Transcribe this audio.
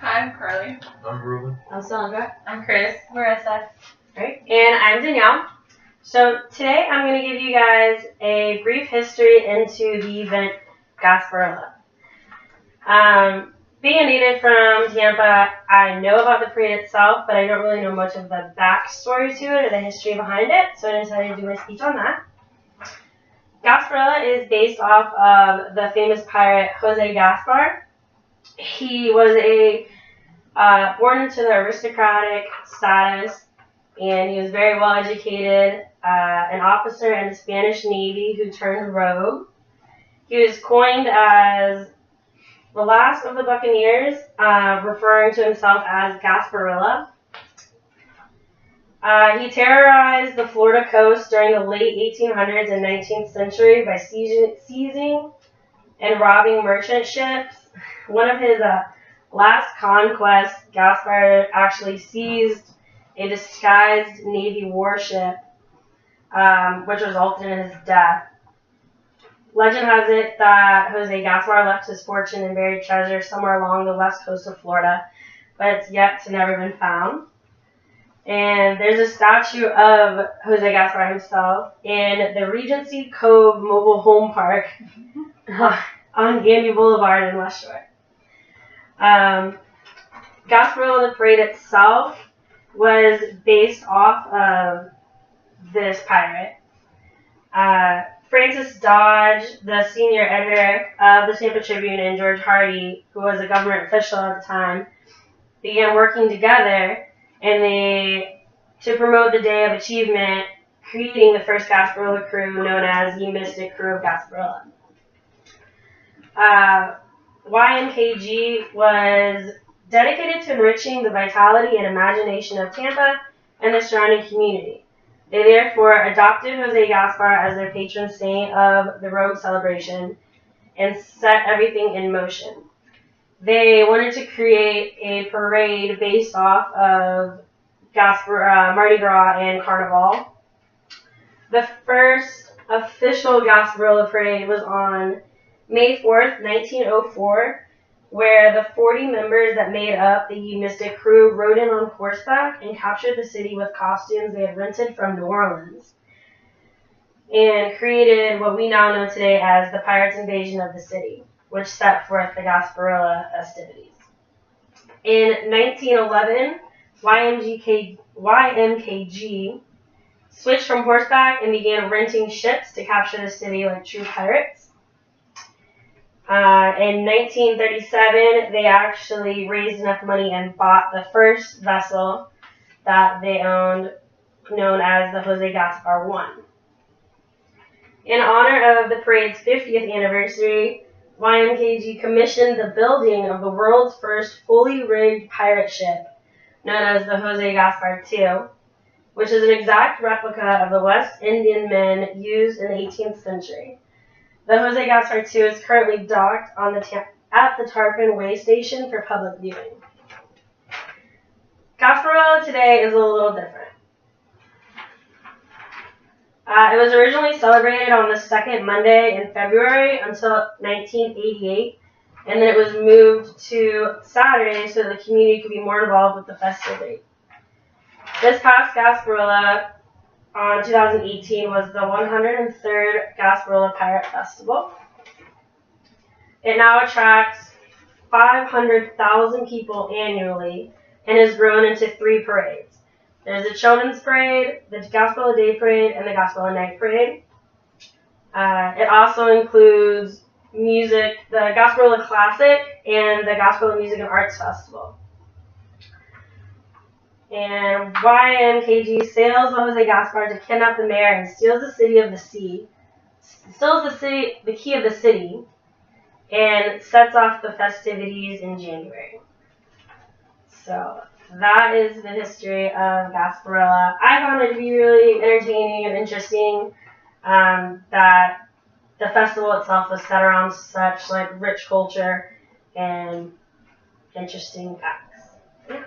Hi, I'm Carly. I'm Ruben. I'm Sandra. I'm Chris. Marissa. Right. And I'm Danielle. So today I'm going to give you guys a brief history into the event Gasparilla. Being a native from Tampa, I know about the parade itself, but I don't really know much of the backstory to it or the history behind it, so I decided to do my speech on that. Gasparilla is based off of the famous pirate Jose Gaspar. He was born into the aristocratic status, and he was very well educated, an officer in the Spanish Navy who turned rogue. He was coined as the last of the Buccaneers, referring to himself as Gasparilla. He terrorized the Florida coast during the late 1800s and 19th century by seizing and robbing merchant ships. One of his last conquests, Gaspar actually seized a disguised Navy warship, which resulted in his death. Legend has it that Jose Gaspar left his fortune and buried treasure somewhere along the west coast of Florida, but it's yet to never been found. And there's a statue of Jose Gaspar himself in the Regency Cove Mobile Home Park on Gandy Boulevard in West Shore. Gasparilla, the parade itself, was based off of this pirate. Francis Dodge, the senior editor of the Tampa Tribune, and George Hardy, who was a government official at the time, began working together to promote the Day of Achievement, creating the first Gasparilla crew known as the Mystic Crew of Gasparilla. YMKG was dedicated to enriching the vitality and imagination of Tampa and the surrounding community. They therefore adopted Jose Gaspar as their patron saint of the Rogue celebration and set everything in motion. They wanted to create a parade based off of Mardi Gras and Carnival. The first official Gasparilla parade was on May 4th, 1904, where the 40 members that made up the Mystic Crew rode in on horseback and captured the city with costumes they had rented from New Orleans, and created what we now know today as the Pirates' Invasion of the City, which set forth the Gasparilla festivities. In 1911, YMKG switched from horseback and began renting ships to capture the city like true pirates. In 1937, they actually raised enough money and bought the first vessel that they owned, known as the Jose Gaspar I. In honor of the parade's 50th anniversary, YMKG commissioned the building of the world's first fully rigged pirate ship, known as the Jose Gaspar II, which is an exact replica of the West Indian men used in the 18th century. The Jose Gaspar II is currently docked at the Tarpon Way Station for public viewing. Gasparilla today is a little different. It was originally celebrated on the second Monday in February until 1988, and then it was moved to Saturday so the community could be more involved with the festivity. This past Gasparilla on 2018 was the 103rd Gasparilla Pirate Festival. It now attracts 500,000 people annually and has grown into 3 parades. There's the Children's Parade, the Gasparilla Day Parade, and the Gasparilla Night Parade. It also includes music, the Gasparilla Classic, and the Gasparilla Music and Arts Festival. And YMKG sails the Jose Gaspar to kidnap the mayor and steals the key of the city, and sets off the festivities in January. So that is the history of Gasparilla. I found it to be really entertaining and interesting, that the festival itself was set around such rich culture and interesting facts. Yeah.